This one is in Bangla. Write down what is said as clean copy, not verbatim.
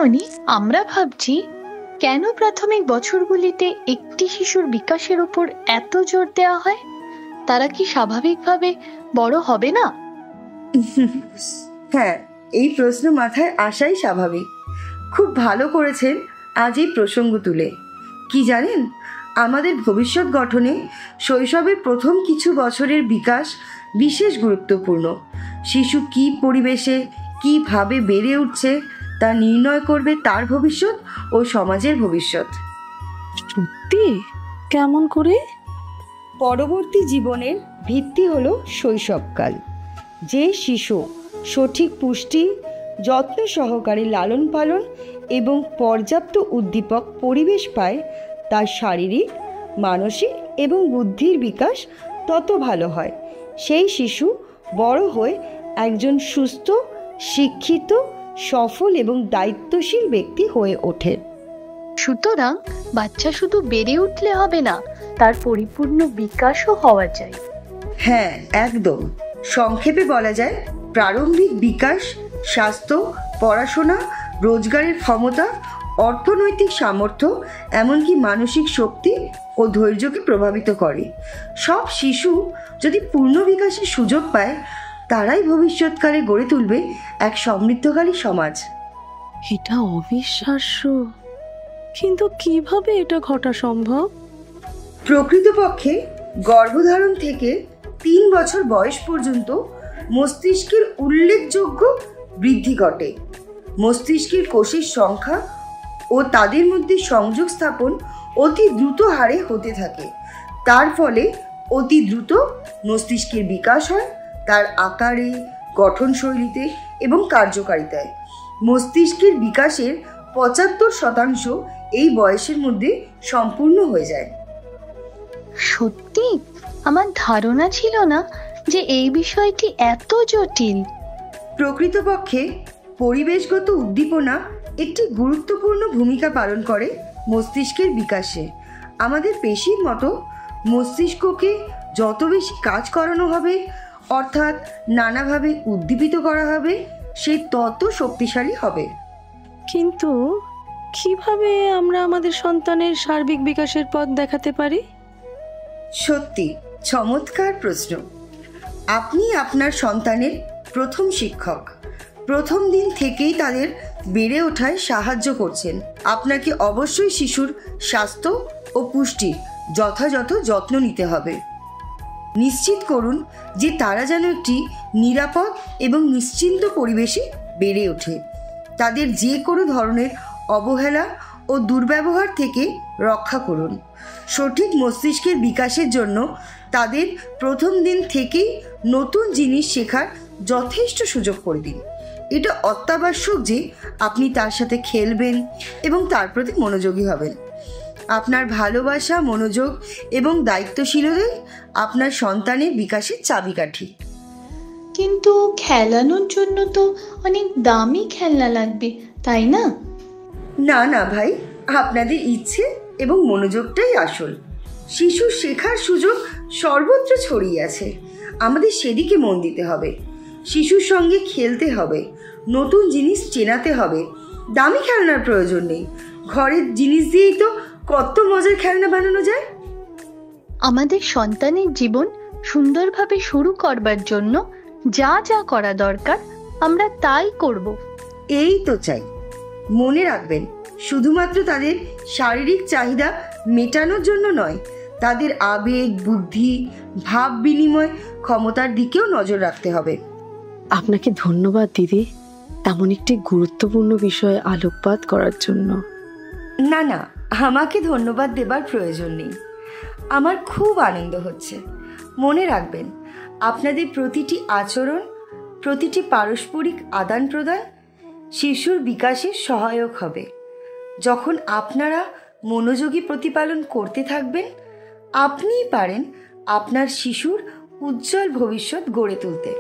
মামনি, আমরা ভাবছি কেন প্রাথমিক বছরগুলিতে একটি শিশুর বিকাশের উপর এত জোর দেওয়া হয়? তারা কি স্বাভাবিকভাবে বড় হবে না? হ্যাঁ, এই প্রশ্ন মাথায় আসাই স্বাভাবিক। খুব ভালো করেছেন আজ এই প্রসঙ্গ তুলে। কি জানেন, আমাদের ভবিষ্যৎ গঠনে শৈশবের প্রথম কিছু বছরের বিকাশ বিশেষ গুরুত্বপূর্ণ। শিশু কী পরিবেশে কীভাবে বেড়ে উঠছে তা নির্ণয় করবে তার ভবিষ্যৎ ও সমাজের ভবিষ্যৎ। সত্যি? কেমন করে? পরবর্তী জীবনের ভিত্তি হলো শৈশবকাল। যে শিশু সঠিক পুষ্টি, যত্ন সহকারে লালন পালন এবং পর্যাপ্ত উদ্দীপক পরিবেশ পায়, তার শারীরিক, মানসিক এবং বুদ্ধির বিকাশ তত ভালো হয়। সেই শিশু বড় হয়ে একজন সুস্থ, শিক্ষিত, সফল এবং দায়িত্বশীল ব্যক্তি হয়ে ওঠে। সুতরাং বাচ্চা শুধু বেড়ে উঠলে হবে না, তার পরিপূর্ণ বিকাশও হওয়া চাই। হ্যাঁ, একদম। সংক্ষেপে বলা যায়, প্রারম্ভিক বিকাশ স্বাস্থ্য, পড়াশোনা, রোজগারের ক্ষমতা, অর্থনৈতিক সামর্থ্য, এমনকি মানসিক শক্তি ও ধৈর্যকে প্রভাবিত করে। সব শিশু যদি পূর্ণ বিকাশের সুযোগ পায়, তারাই ভবিষ্যৎকালে গড়ে তুলবে এক সমৃদ্ধশালী সমাজ। এটা অবিশ্বাস্য, কিন্তু কিভাবে এটা ঘটা সম্ভব? প্রকৃতপক্ষে গর্ভধারণ থেকে 3 বছর বয়স পর্যন্ত মস্তিষ্কের উল্লেখযোগ্য বৃদ্ধি ঘটে। মস্তিষ্কের কোষের সংখ্যা ও তাদের মধ্যে সংযোগ স্থাপন অতি দ্রুত হারে হতে থাকে। তার ফলে অতি দ্রুত মস্তিষ্কের বিকাশ হয়, তার আকারে, গঠনশৈলীতে এবং কার্যকারিতায়। মস্তিষ্কের বিকাশের 75% এই বয়সের মধ্যে সম্পূর্ণ হয়ে যায়। সত্যি? আমার ধারণা ছিল না যে এই বিষয়টি এত জটিল। প্রকৃতপক্ষে পরিবেশগত উদ্দীপনা একটি গুরুত্বপূর্ণ ভূমিকা পালন করে মস্তিষ্কের বিকাশে। আমাদের পেশির মতো মস্তিষ্ককে যত বেশি কাজ করানো হবে, অর্থাৎ নানাভাবে উদ্দীপিত করা হবে, সে তত শক্তিশালী হবে। কিন্তু কিভাবে আমরা আমাদের সন্তানের সার্বিক বিকাশের পথ দেখাতে পারি? সত্যি চমৎকার প্রশ্ন। আপনি আপনার সন্তানের প্রথম শিক্ষক। প্রথম দিন থেকেই তাদের বেড়ে ওঠায় সাহায্য করছেন। আপনাকে অবশ্যই শিশুর স্বাস্থ্য ও পুষ্টির যথাযথ যত্ন নিতে হবে। নিশ্চিত করুন যে তারা যেন একটি নিরাপদ এবং নিশ্চিন্ত পরিবেশে বেড়ে ওঠে। তাদের যে কোনো ধরনের অবহেলা ও দুর্ব্যবহার থেকে রক্ষা করুন। সঠিক মস্তিষ্কের বিকাশের জন্য তাদের প্রথম দিন থেকেই নতুন জিনিস শেখার যথেষ্ট সুযোগ করে দিন। এটা অত্যাবশ্যক যে আপনি তার সাথে খেলবেন এবং তার প্রতি মনোযোগী হবেন। আপনার ভালোবাসা, মনোযোগ এবং দায়িত্বশীলতাই আপনার সন্তানের বিকাশের চাবিকাঠি। কিন্তু খেলানোর জন্য তো অনেক দামি খেলনা লাগবে, তাই না? না না ভাই, আপনাদের ইচ্ছে এবং মনোযোগটাই আসল। শিশু শেখার সুযোগ সর্বত্র ছড়িয়ে আছে, আমাদের সেদিকে মন দিতে হবে। শিশুর সঙ্গে খেলতে হবে, নতুন জিনিস চেনাতে হবে। দামি খেলনার প্রয়োজন নেই, ঘরের জিনিস দিয়েই তো কত মজার খেলনা বানানো যায়। আমাদের সন্তানের জীবন সুন্দরভাবে শুরু করবার জন্য যা যা করা দরকার আমরা তাই করব। এই তো চাই। মনে রাখবেন, শুধুমাত্র তাদের শারীরিক চাহিদা মেটানোর জন্য নয়, তাদের আবেগ, বুদ্ধি, ভাব বিনিময় ক্ষমতার দিকেও নজর রাখতে হবে। আপনাকে ধন্যবাদ দিদি, এমন একটি গুরুত্বপূর্ণ বিষয়ে আলোকপাত করার জন্য। না না, আমাকে ধন্যবাদ দেবার প্রয়োজন নেই। আমার খুব আনন্দ হচ্ছে। মনে রাখবেন, আপনাদের প্রতিটি আচরণ, প্রতিটি পারস্পরিক আদান প্রদান শিশুর বিকাশে সহায়ক হবে। যখন আপনারা মনোযোগী প্রতিপালন করতে থাকবেন, আপনিই পারেন আপনার শিশুর উজ্জ্বল ভবিষ্যৎ গড়ে তুলতে।